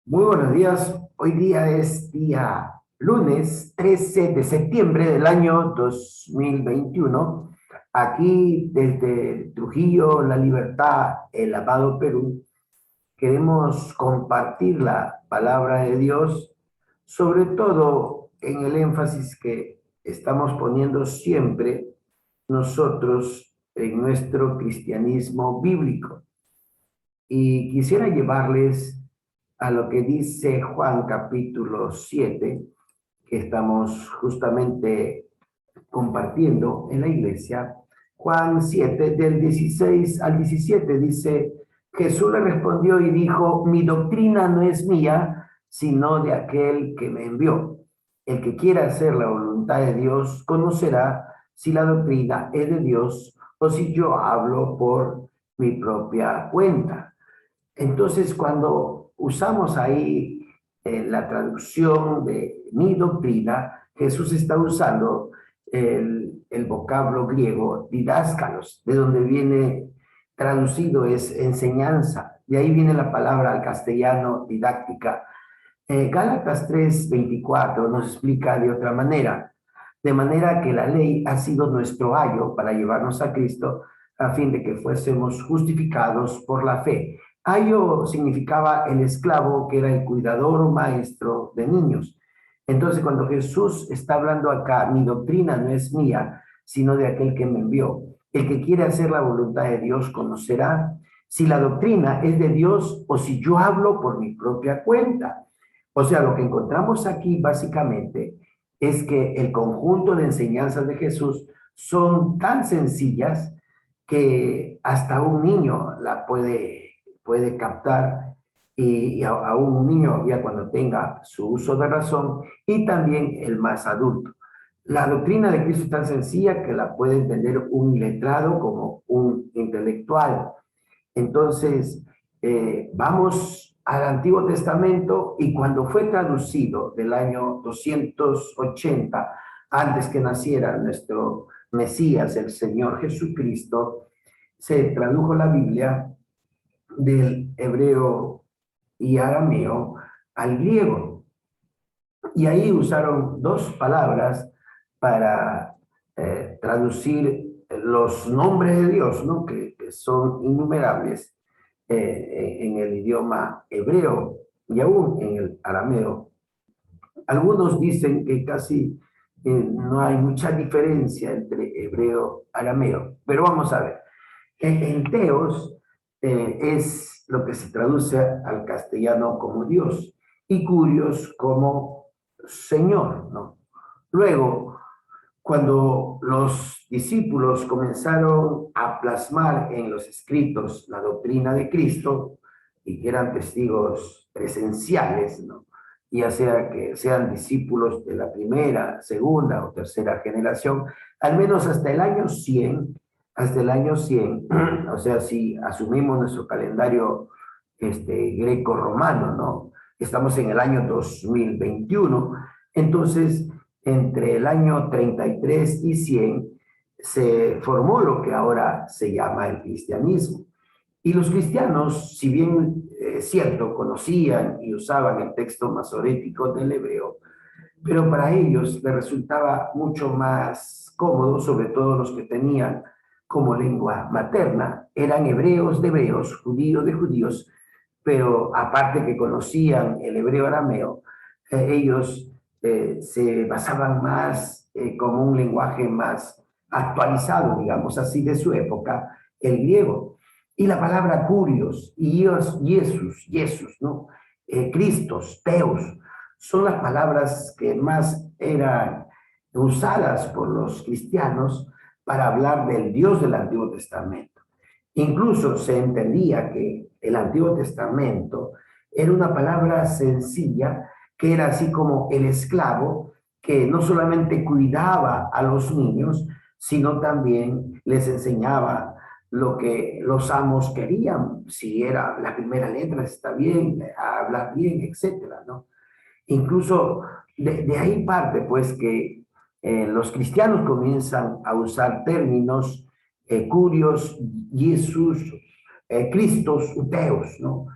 Muy buenos días. Hoy día es día lunes 13 de septiembre del año 2021. Aquí desde Trujillo, La Libertad, el amado Perú, queremos compartir la palabra de Dios, sobre todo en el énfasis que estamos poniendo siempre nosotros en nuestro cristianismo bíblico. Y quisiera llevarles a lo que dice Juan capítulo 7, que estamos justamente compartiendo en la iglesia. Juan 7, del 16 al 17, dice: Jesús le respondió y dijo: mi doctrina no es mía, sino de aquel que me envió. El que quiera hacer la voluntad de Dios conocerá si la doctrina es de Dios o si yo hablo por mi propia cuenta. Entonces, cuando usamos ahí la traducción de mi doctrina, Jesús está usando el vocablo griego didáscalos, de donde viene traducido es enseñanza. De ahí viene la palabra al castellano didáctica. Gálatas 3:24 nos explica de otra manera, de manera que la ley ha sido nuestro ayo para llevarnos a Cristo, a fin de que fuésemos justificados por la fe. Ayo significaba el esclavo, que era el cuidador o maestro de niños. Entonces, cuando Jesús está hablando acá, mi doctrina no es mía, sino de aquel que me envió. El que quiere hacer la voluntad de Dios conocerá si la doctrina es de Dios o si yo hablo por mi propia cuenta. O sea, lo que encontramos aquí básicamente es que el conjunto de enseñanzas de Jesús son tan sencillas que hasta un niño la puede captar, y a un niño ya cuando tenga su uso de razón, y también el más adulto. La doctrina de Cristo es tan sencilla que la puede entender un iletrado como un intelectual. Entonces, vamos al Antiguo Testamento, y cuando fue traducido del año 280, antes que naciera nuestro Mesías, el Señor Jesucristo, se tradujo la Biblia del hebreo y arameo al griego. Y ahí usaron dos palabras para traducir los nombres de Dios, ¿no? Que son innumerables en el idioma hebreo y aún en el arameo. Algunos dicen que casi no hay mucha diferencia entre hebreo y arameo, pero vamos a ver. En teos es lo que se traduce al castellano como Dios, y curios como Señor, ¿no? Luego, cuando los discípulos comenzaron a plasmar en los escritos la doctrina de Cristo, y que eran testigos presenciales, ¿no? Ya sea que sean discípulos de la primera, segunda o tercera generación, al menos hasta el año 100, o sea, si asumimos nuestro calendario greco-romano, ¿no? Estamos en el año 2021, entonces entre el año 33 y 100 se formó lo que ahora se llama el cristianismo. Y los cristianos, si bien es cierto, conocían y usaban el texto masorético del hebreo, pero para ellos les resultaba mucho más cómodo, sobre todo los que tenían como lengua materna, eran hebreos de hebreos, judíos de judíos, pero aparte que conocían el hebreo arameo, ellos se basaban más como un lenguaje más actualizado, digamos así, de su época, el griego. Y la palabra curios, y Jesús, ¿no? Cristos, teos, son las palabras que más eran usadas por los cristianos para hablar del Dios del Antiguo Testamento. Incluso se entendía que el Antiguo Testamento era una palabra sencilla, que era así como el esclavo, que no solamente cuidaba a los niños, sino también les enseñaba lo que los amos querían, si era la primera letra, está bien, hablar bien, etcétera, ¿no? Incluso de ahí parte, pues, que los cristianos comienzan a usar términos curios, Jesús, Cristos, Teos, ¿no?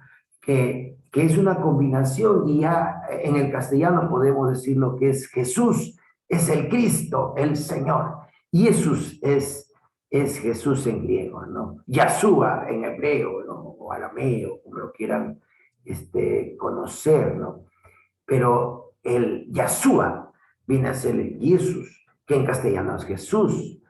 que es una combinación, y ya en el castellano podemos decir lo que es Jesús, es el Cristo, el Señor. Jesús es Jesús en griego, ¿no? Yahshua en hebreo, ¿no? O arameo, como lo quieran conocer, ¿no? Pero el Yahshua viene a ser el Jesús, que en castellano es Jesús.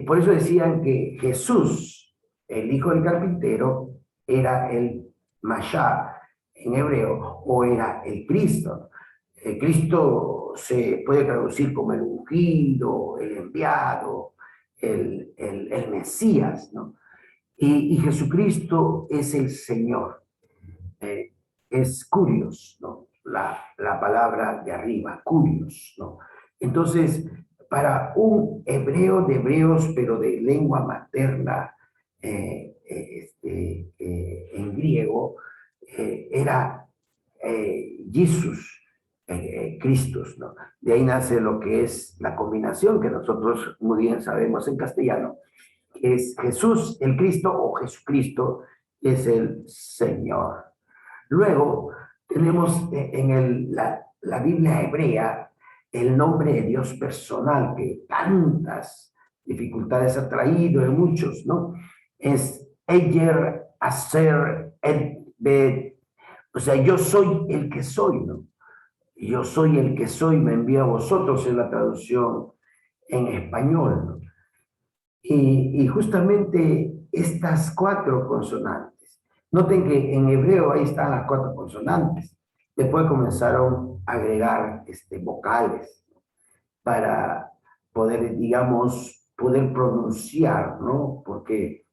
Por eso decían que Jesús, el hijo del carpintero, era el Mashiach en hebreo, o era el Cristo. El Cristo se puede traducir como el ungido, el enviado, el Mesías, ¿no? Y Jesucristo es el Señor. Eh, es curios, ¿no? La palabra de arriba, curios, ¿no? Entonces, para un hebreo de hebreos, pero de lengua materna, en griego, era Jesús, Christus, ¿no? De ahí nace lo que es la combinación que nosotros muy bien sabemos en castellano, que es Jesús el Cristo, o Jesucristo es el Señor. Luego tenemos la Biblia hebrea el nombre de Dios personal, que tantas dificultades ha traído en muchos, ¿no? Es Eyer, Aser, Edbed. O sea, yo soy el que soy, ¿no? Yo soy el que soy, me envía a vosotros, en la traducción en español, ¿no? Y justamente estas cuatro consonantes, noten que en hebreo ahí están las cuatro consonantes, después comenzaron a agregar vocales para poder, digamos, poder pronunciar, ¿no? Porque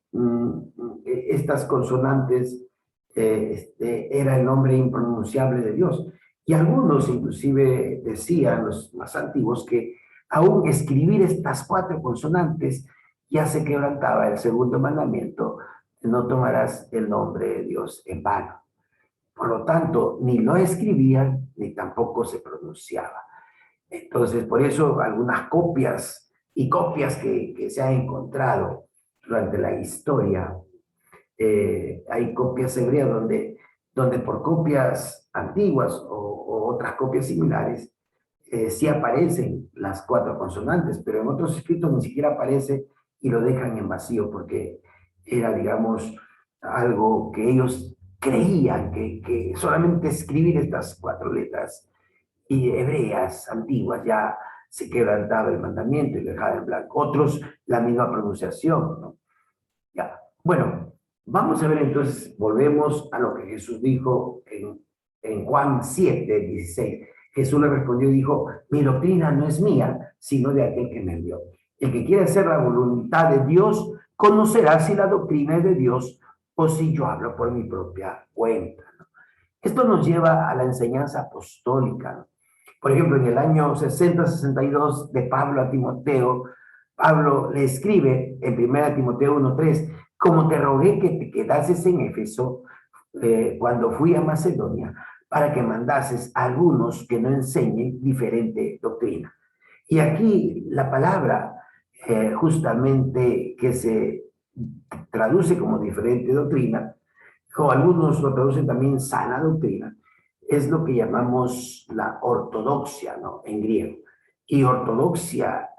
estas consonantes era el nombre impronunciable de Dios. Y algunos inclusive decían, los más antiguos, que aún escribir estas cuatro consonantes ya se quebrantaba el segundo mandamiento: no tomarás el nombre de Dios en vano. Por lo tanto, ni lo escribían ni tampoco se pronunciaba. Entonces, por eso algunas copias y copias que se han encontrado durante la historia, hay copias hebreas donde por copias antiguas o otras copias similares, sí aparecen las cuatro consonantes, pero en otros escritos ni siquiera aparece, y lo dejan en vacío porque era, digamos, algo que ellos creían que solamente escribir estas cuatro letras y hebreas antiguas ya se quebrantaba el mandamiento y lo dejaba en blanco. Otros la misma pronunciación, ¿no? Ya. Bueno, vamos a ver entonces, volvemos a lo que Jesús dijo en Juan 7:16. Jesús le respondió y dijo: mi doctrina no es mía, sino de aquel que me envió. El que quiere hacer la voluntad de Dios conocerá si la doctrina es de Dios o si yo hablo por mi propia cuenta, ¿no? Esto nos lleva a la enseñanza apostólica, ¿no? Por ejemplo, en el año 60-62 de Pablo a Timoteo, Pablo le escribe en 1 Timoteo 1:3: como te rogué que te quedases en Éfeso cuando fui a Macedonia, para que mandases a algunos que no enseñen diferente doctrina. Y aquí la palabra justamente que se traduce como diferente doctrina, o algunos lo traducen también sana doctrina, es lo que llamamos la ortodoxia, ¿no? En griego. Y ortodoxia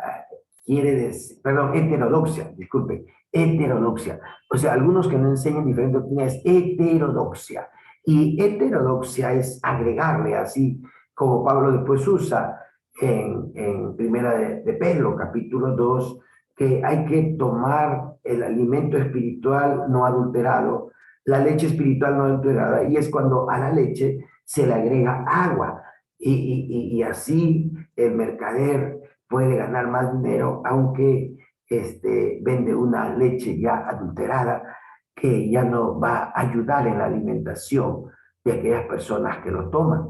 quiere decir, perdón, heterodoxia, disculpe, heterodoxia. O sea, algunos que no enseñan diferente doctrina es heterodoxia. Y heterodoxia es agregarle, así como Pablo después usa en Primera de Pedro, capítulo 2, que hay que tomar el alimento espiritual no adulterado, la leche espiritual no adulterada, y es cuando a la leche se le agrega agua, y así el mercader puede ganar más dinero, aunque vende una leche ya adulterada, que ya no va a ayudar en la alimentación de aquellas personas que lo toman.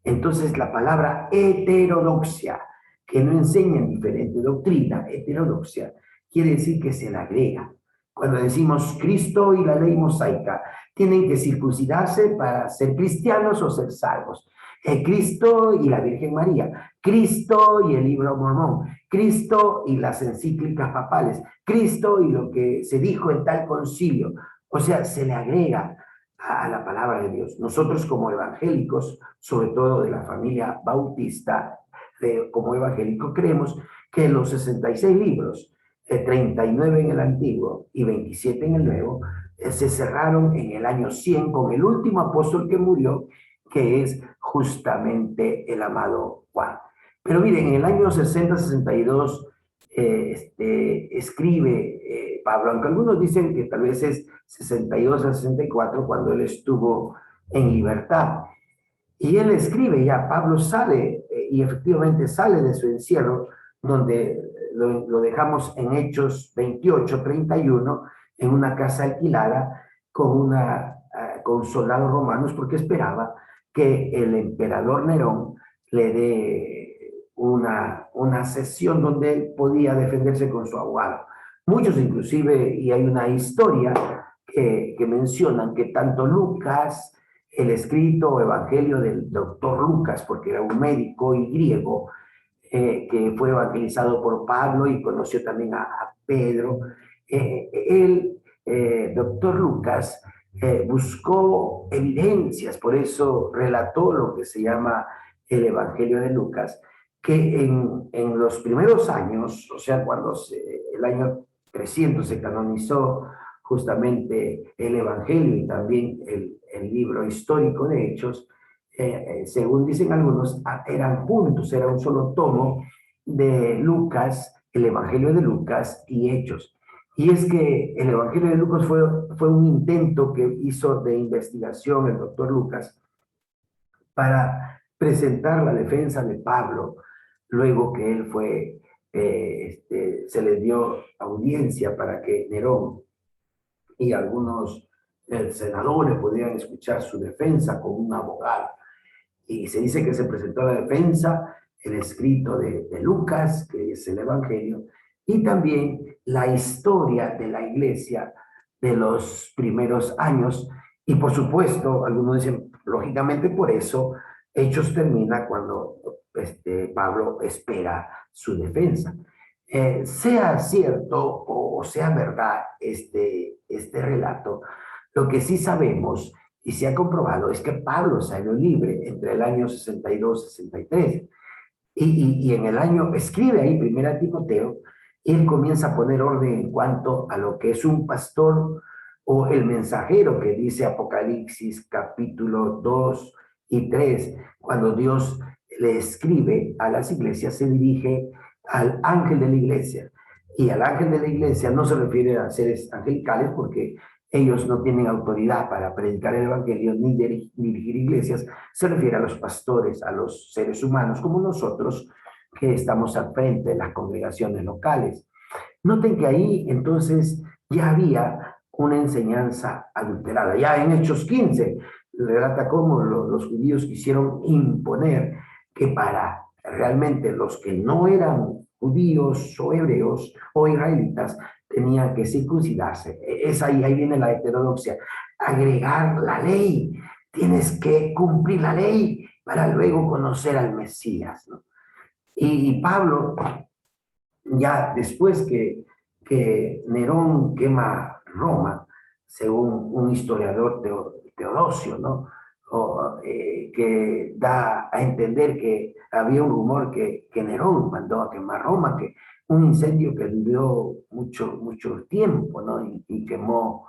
Entonces, la palabra heterodoxia, que no enseñan diferente doctrina, heterodoxia, quiere decir que se le agrega. Cuando decimos Cristo y la ley mosaica, tienen que circuncidarse para ser cristianos o ser salvos. Cristo y la Virgen María, Cristo y el libro Mormón, Cristo y las encíclicas papales, Cristo y lo que se dijo en tal concilio. O sea, se le agrega a la palabra de Dios. Nosotros como evangélicos, sobre todo de la familia bautista, como evangélicos, creemos que los 66 libros, 39 en el Antiguo y 27 en el Nuevo, se cerraron en el año 100 con el último apóstol que murió, que es justamente el amado Juan. Pero miren, en el año 60-62 escribe Pablo, aunque algunos dicen que tal vez es 62 a 64 cuando él estuvo en libertad. Y él escribe ya, Pablo sale, y efectivamente sale de su encierro, donde lo dejamos en Hechos 28-31, en una casa alquilada con soldados romanos, porque esperaba que el emperador Nerón le dé una sesión donde él podía defenderse con su abogado. Muchos inclusive, y hay una historia que mencionan que tanto Lucas, el escrito o evangelio del doctor Lucas, porque era un médico y griego, que fue evangelizado por Pablo y conoció también a Pedro. El doctor Lucas buscó evidencias, por eso relató lo que se llama el Evangelio de Lucas, que en los primeros años, o sea, el año 300 se canonizó justamente el Evangelio y también el libro histórico de Hechos, según dicen algunos, eran juntos, era un solo tomo de Lucas, el Evangelio de Lucas y Hechos. Y es que el Evangelio de Lucas fue un intento que hizo de investigación el doctor Lucas para presentar la defensa de Pablo, luego que él se le dio audiencia para que Nerón y algunos senadores pudieran escuchar su defensa con un abogado. Y se dice que se presentó a la defensa el escrito de Lucas, que es el Evangelio, y también la historia de la iglesia de los primeros años. Y por supuesto, algunos dicen, lógicamente por eso, Hechos termina cuando Pablo espera su defensa. Sea cierto o sea verdad este relato, lo que sí sabemos y se ha comprobado es que Pablo salió libre entre el año 62 y 63. Y en el año, escribe ahí primera Timoteo, y él comienza a poner orden en cuanto a lo que es un pastor o el mensajero que dice Apocalipsis capítulo 2 y 3. Cuando Dios le escribe a las iglesias, se dirige al ángel de la iglesia. Y al ángel de la iglesia no se refiere a seres angelicales porque ellos no tienen autoridad para predicar el evangelio ni dirigir iglesias. Se refiere a los pastores, a los seres humanos como nosotros que estamos al frente de las congregaciones locales. Noten que ahí entonces ya había una enseñanza adulterada. Ya en Hechos 15 relata cómo los judíos quisieron imponer que para realmente los que no eran judíos o hebreos o israelitas tenían que circuncidarse. Ahí viene la heterodoxia. Agregar la ley. Tienes que cumplir la ley para luego conocer al Mesías, ¿no? Y Pablo, ya después que Nerón quema Roma, según un historiador Teodosio, ¿no? Que da a entender que había un rumor que Nerón mandó a quemar Roma, que un incendio que duró mucho tiempo, ¿no? Y quemó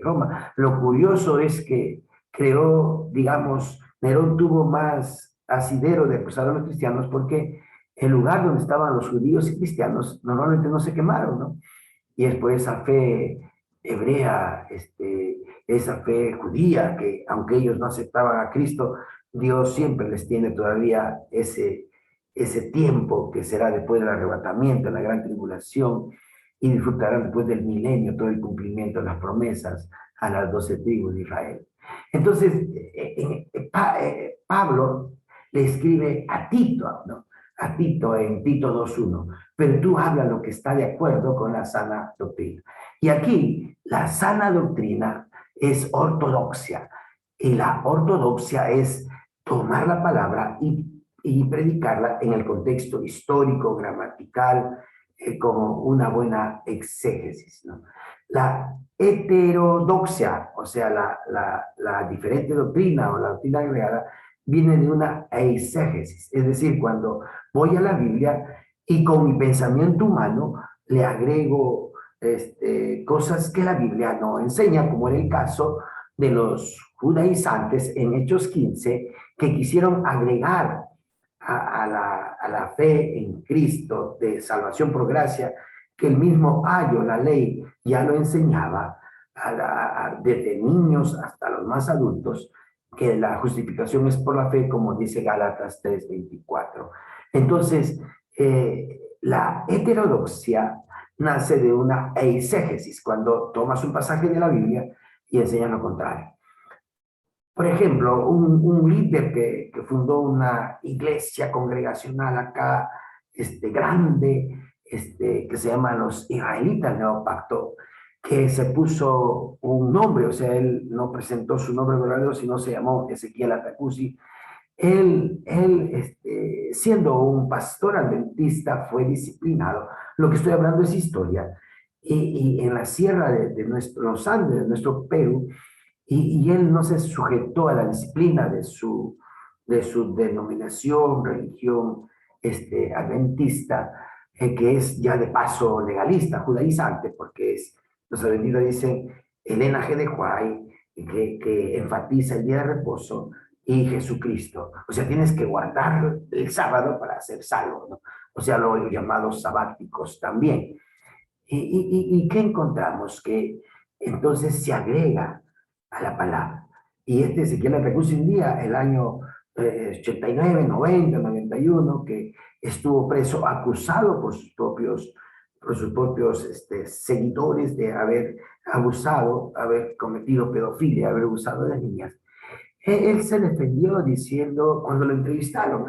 Roma. Lo curioso es que creó, digamos, Nerón tuvo más asidero de acusar a los cristianos porque el lugar donde estaban los judíos y cristianos normalmente no se quemaron, ¿no? Y después esa fe hebrea, esa fe judía, que aunque ellos no aceptaban a Cristo, Dios siempre les tiene todavía ese tiempo que será después del arrebatamiento, la gran tribulación, y disfrutarán después del milenio todo el cumplimiento de las promesas a las 12 tribus de Israel. Entonces, Pablo le escribe a Tito, ¿no? A Tito en Tito 2:1, pero tú hablas lo que está de acuerdo con la sana doctrina. Y aquí la sana doctrina es ortodoxia, y la ortodoxia es tomar la palabra y predicarla en el contexto histórico, gramatical, como una buena exégesis, ¿no? La heterodoxia, o sea, la diferente doctrina o la doctrina agregada, viene de una eisegesis, es decir, cuando voy a la Biblia y con mi pensamiento humano le agrego cosas que la Biblia no enseña, como en el caso de los judaizantes en Hechos 15, que quisieron agregar a la fe en Cristo de salvación por gracia, que el mismo ayo, la ley, ya lo enseñaba desde niños hasta los más adultos, que la justificación es por la fe, como dice Gálatas 3:24. Entonces, la heterodoxia nace de una eisegesis, cuando tomas un pasaje de la Biblia y enseñas lo contrario. Por ejemplo, un líder que fundó una iglesia congregacional acá, grande, que se llama los israelitas Neopacto, que se puso un nombre, o sea, él no presentó su nombre verdadero, sino se llamó Ezequiel Atacusi. Siendo un pastor adventista, fue disciplinado. Lo que estoy hablando es historia. Y en la sierra de los Andes, de nuestro Perú, y él no se sujetó a la disciplina de su denominación, religión adventista, que es ya de paso legalista, judaizante, porque los adventistas dicen el linaje de Huay, que enfatiza el día de reposo, y Jesucristo. O sea, tienes que guardar el sábado para ser salvo, ¿no? O sea, los llamados sabáticos también. ¿Y qué encontramos? Que entonces se agrega a la palabra. Y Ezequiel Atacusi un día, el año 89, 90, 91, que estuvo preso, acusado por sus propios seguidores de haber abusado, haber cometido pedofilia, haber abusado de niñas. Él se defendió diciendo, cuando lo entrevistaron,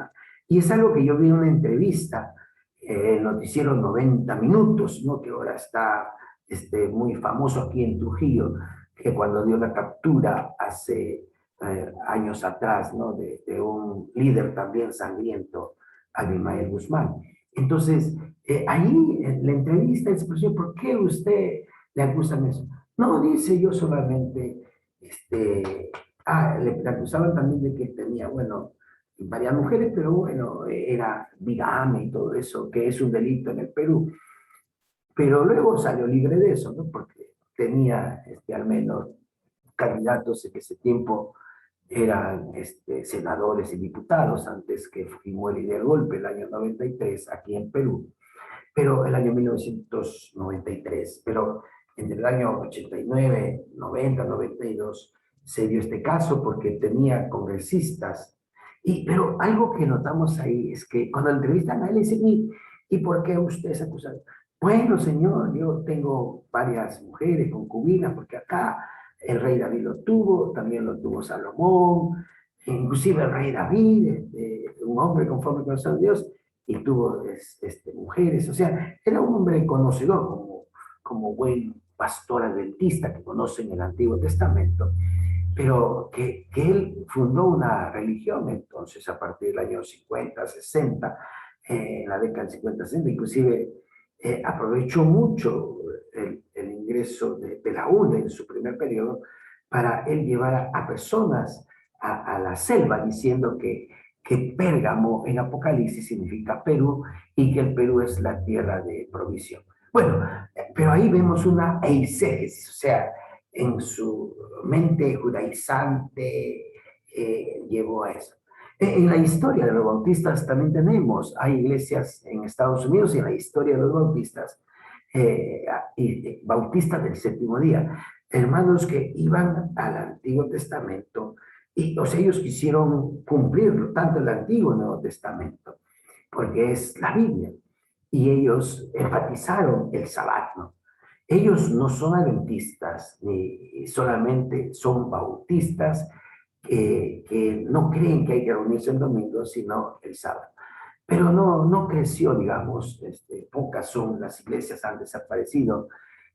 y es algo que yo vi en una entrevista, el noticiero 90 Minutos, ¿no? Que ahora está muy famoso aquí en Trujillo, que cuando dio la captura hace años atrás, ¿no? De un líder también sangriento, Abimael Guzmán. Entonces, ahí en la entrevista expresó, ¿por qué usted le acusan eso? No, dice, yo solamente le acusaban también de que tenía, bueno, varias mujeres, pero bueno, era bigamia y todo eso, que es un delito en el Perú. Pero luego salió libre de eso, ¿no? Porque tenía al menos candidatos en ese tiempo eran senadores y diputados antes que Fujimori y el golpe el año 93 aquí en Perú, pero el año 1993, pero en el año 89, 90, 92 se dio este caso porque tenía congresistas. Pero algo que notamos ahí es que cuando entrevistan a él, dicen, ¿y por qué usted es acusado? Bueno, señor, yo tengo varias mujeres, concubinas, porque acá el rey David lo tuvo, también lo tuvo Salomón, inclusive el rey David, un hombre conforme al corazón de Dios, y tuvo mujeres, o sea, era un hombre conocedor, como buen pastor adventista que conoce en el Antiguo Testamento, pero que él fundó una religión entonces a partir del año 50, 60, en la década del 50, 60, inclusive aprovechó mucho el ingreso de la UNE en su primer periodo para él llevar a personas a la selva diciendo que Pérgamo en Apocalipsis significa Perú y que el Perú es la tierra de provisión. Bueno, pero ahí vemos una eisegesis, o sea, en su mente judaizante llevó a eso. En la historia de los bautistas también tenemos, hay iglesias en Estados Unidos y en la historia de los bautistas, bautistas del séptimo día, hermanos que iban al Antiguo Testamento y o sea, ellos quisieron cumplirlo, tanto el Antiguo y el Nuevo Testamento, porque es la Biblia, y ellos enfatizaron el Sabbat, ¿no? Ellos no son adventistas, ni solamente son bautistas que no creen que hay que reunirse el domingo, sino el sábado. Pero no creció, digamos, pocas son las iglesias han desaparecido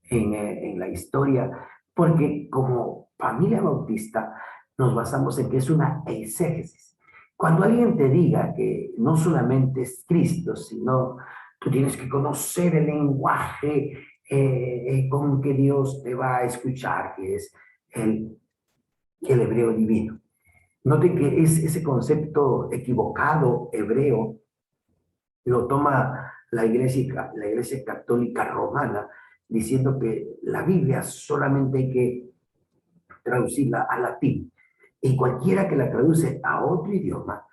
en la historia, porque como familia bautista nos basamos en que es una eisegesis. Cuando alguien te diga que no solamente es Cristo, sino tú tienes que conocer el lenguaje con que Dios te va a escuchar, que es el hebreo divino. Noten que es ese concepto equivocado hebreo lo toma la iglesia católica romana, diciendo que la Biblia solamente hay que traducirla al latín. Y cualquiera que la traduce a otro idioma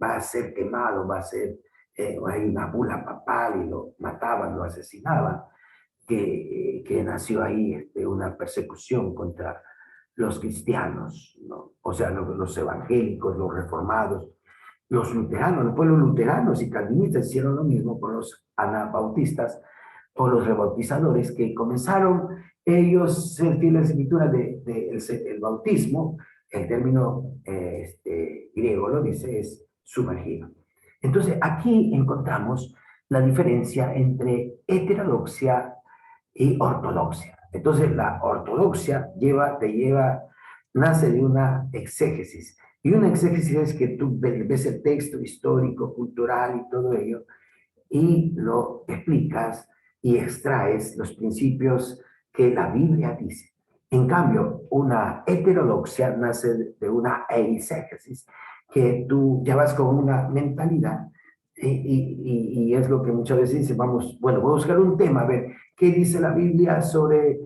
va a ser quemado, va a ser, hay una bula papal y lo mataban, lo asesinaban, que nació ahí una persecución contra los cristianos, ¿no? O sea, los evangélicos, los reformados, los luteranos, los pueblos luteranos y calvinistas hicieron lo mismo con los anabautistas o los rebautizadores que comenzaron ellos ser fieles a la escritura el bautismo, el término griego lo dice, es sumergido. Entonces aquí encontramos la diferencia entre heterodoxia y ortodoxia. Entonces la ortodoxia nace de una exégesis. Y una exégesis es que tú ves el texto histórico, cultural y todo ello, y lo explicas y extraes los principios que la Biblia dice. En cambio, una heterodoxia nace de una eisegesis, que tú ya vas con una mentalidad y es lo que muchas veces dice, vamos, bueno, voy a buscar un tema, a ver, ¿qué dice la Biblia sobre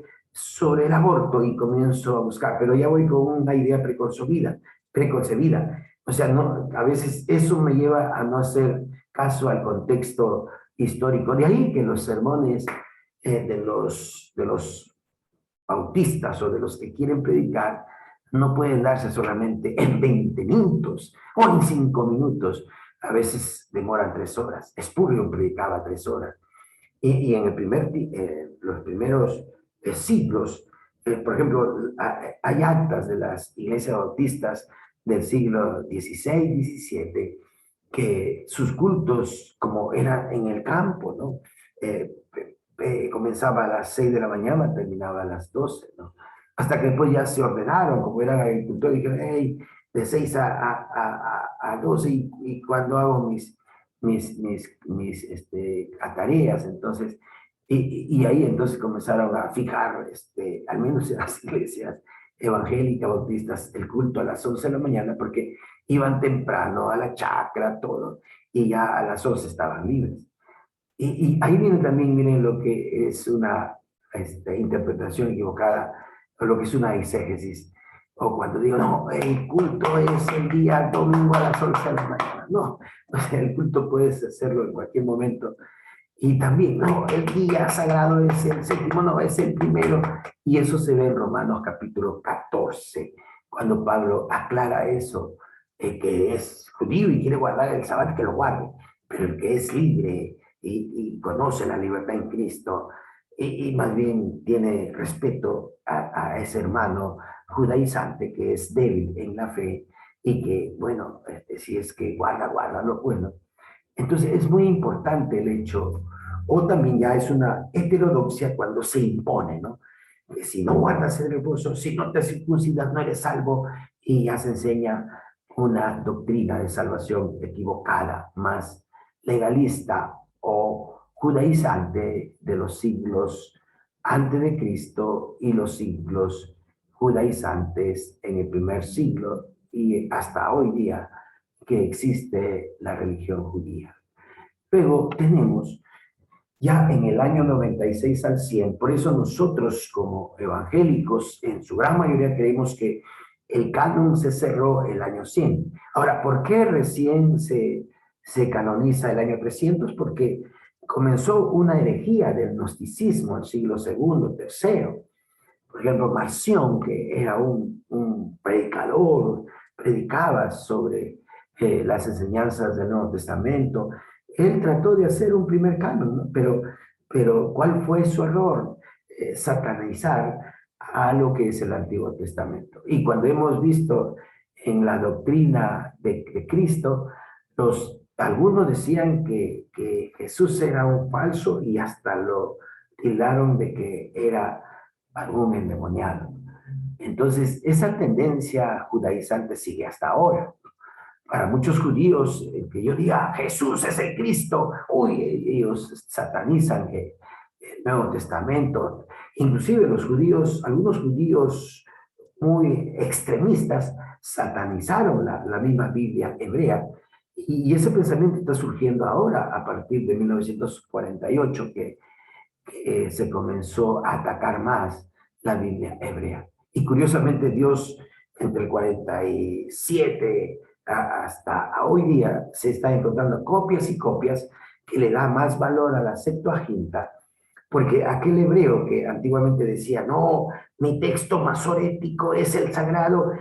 el aborto? Y comienzo a buscar, pero ya voy con una idea preconcebida. O sea, no, a veces eso me lleva a no hacer caso al contexto histórico. De ahí que los sermones de los bautistas o de los que quieren predicar no pueden darse solamente en 20 minutos o en 5 minutos. A veces demoran 3 horas. Spurgeon predicaba 3 horas. Y en los primeros siglos, por ejemplo, hay actas de las iglesias bautistas del siglo XVI, XVII, que sus cultos, como eran en el campo, ¿no? Comenzaba a las 6 de la mañana, terminaba a las 12, ¿no? Hasta que después ya se ordenaron, como eran agricultores, dijeron, hey, de 6 a 12 y cuando hago mis tareas, entonces, y ahí entonces comenzaron a fijar, al menos en las iglesias evangélicas, bautistas, el culto a las 11 de la mañana, porque iban temprano a la chacra, todo, y ya a las 11 estaban libres. Y ahí viene también, miren, lo que es una interpretación equivocada, o lo que es una exégesis. O cuando digo, no, el culto es el día domingo a las 11 de la mañana. No, o sea, el culto puedes hacerlo en cualquier momento. Y también, no, el día sagrado es el séptimo, no, es el primero. Y eso se ve en Romanos capítulo 14, cuando Pablo aclara eso, que es judío y quiere guardar el sábado, que lo guarde. Pero el que es libre y conoce la libertad en Cristo y más bien tiene respeto a ese hermano judaizante que es débil en la fe y que, bueno, si es que guarda lo bueno. Entonces es muy importante el hecho, o también ya es una heterodoxia cuando se impone, ¿no? Que si no guardas el reposo, si no te circuncidas, no eres salvo, y ya se enseña una doctrina de salvación equivocada, más legalista o judaizante de los siglos antes de Cristo y los siglos judaizantes en el primer siglo y hasta hoy día que existe la religión judía. Pero tenemos ya en el año 96 al 100, por eso nosotros como evangélicos en su gran mayoría creemos que el canon se cerró el año 100. Ahora, ¿por qué recién se canoniza el año 300? Porque comenzó una herejía del gnosticismo en el siglo segundo, tercero. Por ejemplo, Marción, que era un predicador, predicaba sobre las enseñanzas del Nuevo Testamento. Él trató de hacer un primer canon, ¿no? Pero ¿cuál fue su error? Satanizar a lo que es el Antiguo Testamento. Y cuando hemos visto en la doctrina de Cristo, algunos decían que Jesús era un falso y hasta lo tildaron de que era algún endemoniado. Entonces, esa tendencia judaizante sigue hasta ahora. Para muchos judíos, que yo diga Jesús es el Cristo, uy, ellos satanizan Nuevo Testamento. Inclusive los judíos, algunos judíos muy extremistas, satanizaron la misma Biblia hebrea. Y ese pensamiento está surgiendo ahora, a partir de 1948, que se comenzó a atacar más la Biblia hebrea. Y curiosamente Dios, entre el 47 hasta hoy día, se está encontrando copias y copias que le da más valor a la Septuaginta, porque aquel hebreo que antiguamente decía, no, mi texto masorético es el sagrado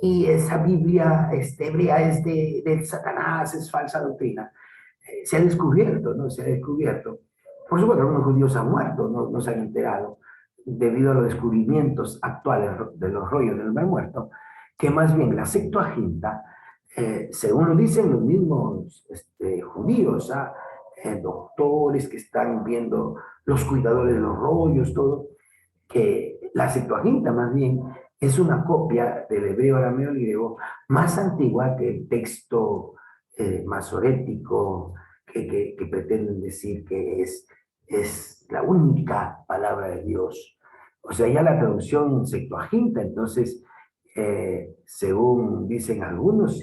y esa Biblia hebrea es de Satanás, es falsa doctrina, se ha descubierto, ¿no? Se ha descubierto. Por supuesto, algunos judíos han muerto, no se han enterado, debido a los descubrimientos actuales de los rollos del Mar Muerto, que más bien la Septuaginta, según lo dicen los mismos judíos, doctores que están viendo, los cuidadores de los rollos, todo, que la Septuaginta más bien es una copia del hebreo arameo griego más antigua que el texto masorético que pretenden decir que es la única palabra de Dios. O sea, ya la traducción Septuaginta, entonces, según dicen algunos,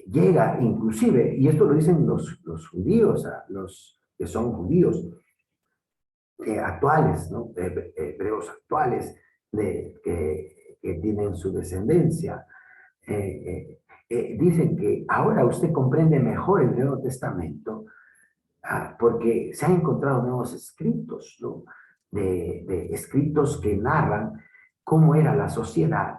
llega inclusive, y esto lo dicen los judíos, los que son judíos actuales, ¿no? Hebreos actuales que tienen su descendencia, dicen que ahora usted comprende mejor el Nuevo Testamento porque se han encontrado nuevos escritos, ¿no? De escritos que narran cómo era la sociedad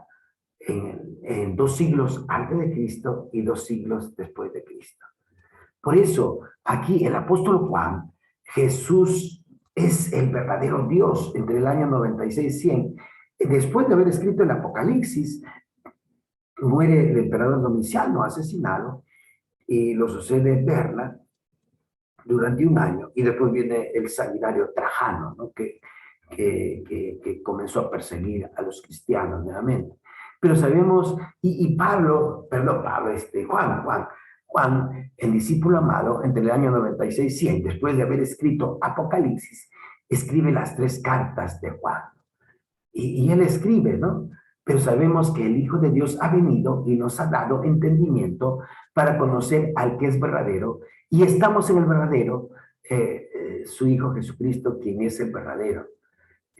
en 2 siglos antes de Cristo y 2 siglos después de Cristo. Por eso, aquí el apóstol Juan, Jesús es el verdadero Dios entre el año 96 y 100. Después de haber escrito el Apocalipsis, muere el emperador Domiciano asesinado y lo sucede Berna durante un año y después viene el sanguinario Trajano, ¿no? que comenzó a perseguir a los cristianos nuevamente. Pero sabemos, Juan, el discípulo amado, entre el año 96 y 100, después de haber escrito Apocalipsis, escribe las 3 cartas de Juan. Y él escribe, ¿no? Pero sabemos que el Hijo de Dios ha venido y nos ha dado entendimiento para conocer al que es verdadero. Y estamos en el verdadero, su Hijo Jesucristo, quien es el verdadero,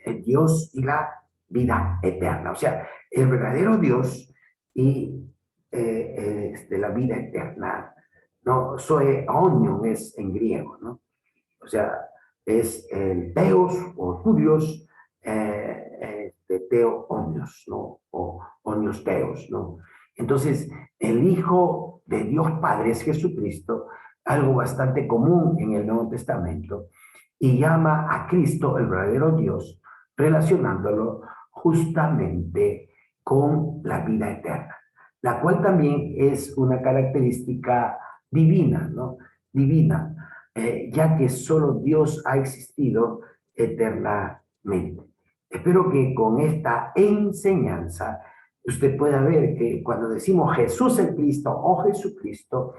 el Dios y la vida eterna. O sea, el verdadero Dios y la vida eterna, ¿no? Zoe onion es en griego, ¿no? O sea, es el Teos o Dios, Teo onios, ¿no? O onios Teos, ¿no? Entonces, el Hijo de Dios Padre es Jesucristo, algo bastante común en el Nuevo Testamento, y llama a Cristo el verdadero Dios, relacionándolo justamente con la vida eterna, la cual también es una característica divina, ¿no? Divina, ya que solo Dios ha existido eternamente. Espero que con esta enseñanza usted pueda ver que cuando decimos Jesús el Cristo o Jesucristo,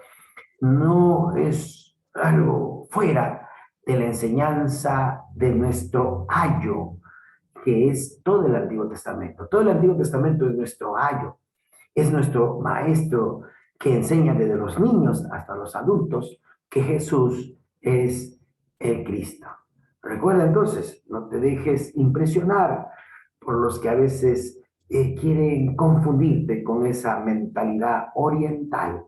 no es algo fuera de la enseñanza de nuestro ayo, que es todo el Antiguo Testamento. Todo el Antiguo Testamento es nuestro ayo, es nuestro maestro que enseña desde los niños hasta los adultos que Jesús es el Cristo. Recuerda entonces, no te dejes impresionar por los que a veces quieren confundirte con esa mentalidad oriental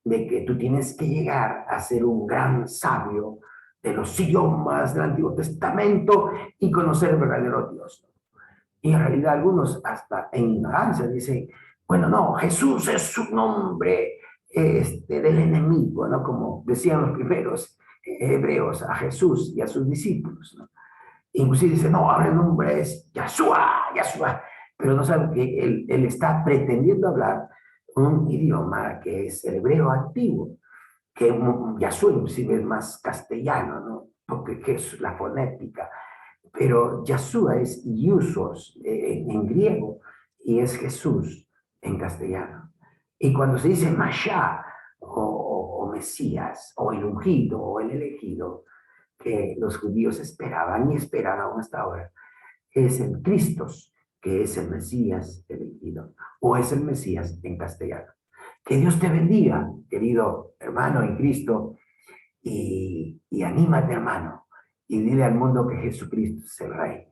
de que tú tienes que llegar a ser un gran sabio de los idiomas del Antiguo Testamento y conocer el verdadero Dios. Y en realidad algunos hasta en ignorancia dicen, bueno, no, Jesús es su nombre del enemigo, ¿no? Como decían los primeros hebreos a Jesús y a sus discípulos, ¿no? Inclusive dicen, no, ahora el nombre es Yahshua, Yahshua, pero no saben que él está pretendiendo hablar un idioma que es el hebreo antiguo, que Yahshua inclusive es más castellano, ¿no? Porque es la fonética, pero Yahshua es Iusos en griego y es Jesús en castellano. Y cuando se dice Mashiach o Mesías o el ungido o el elegido, que los judíos esperaban y esperaban hasta ahora, es el Cristo, que es el Mesías elegido, o es el Mesías en castellano. Que Dios te bendiga, querido hermano en Cristo, y anímate, hermano, y dile al mundo que Jesucristo es el Rey.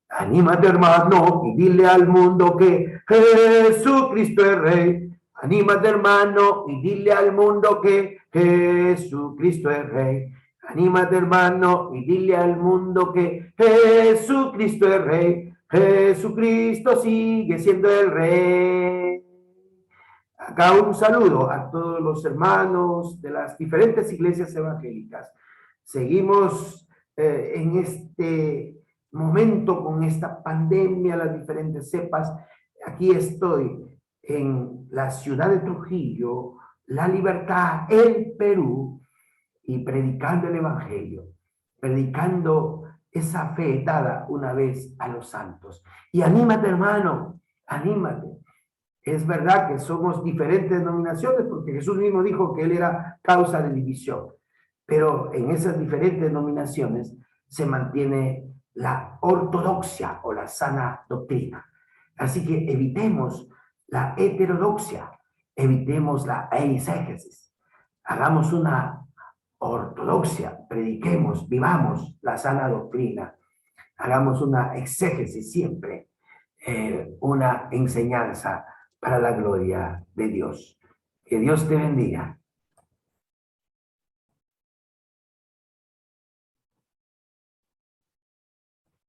Anímate, hermano, y dile al mundo que Jesucristo es Rey. Anímate, hermano, y dile al mundo que Jesucristo es Rey. Anímate, hermano, y dile al mundo que Jesucristo es Rey. Jesucristo sigue siendo el Rey. Acá un saludo a todos los hermanos de las diferentes iglesias evangélicas. Seguimos en este momento con esta pandemia, las diferentes cepas. Aquí estoy en la ciudad de Trujillo, La Libertad, el Perú, y predicando el evangelio, predicando esa fe dada una vez a los santos. Y anímate, hermano, anímate. Es verdad que somos diferentes denominaciones porque Jesús mismo dijo que Él era causa de división, pero en esas diferentes denominaciones se mantiene la ortodoxia o la sana doctrina. Así que evitemos la heterodoxia, evitemos la eisegesis, hagamos una ortodoxia, prediquemos, vivamos la sana doctrina, hagamos una exégesis siempre, una enseñanza para la gloria de Dios. Que Dios te bendiga.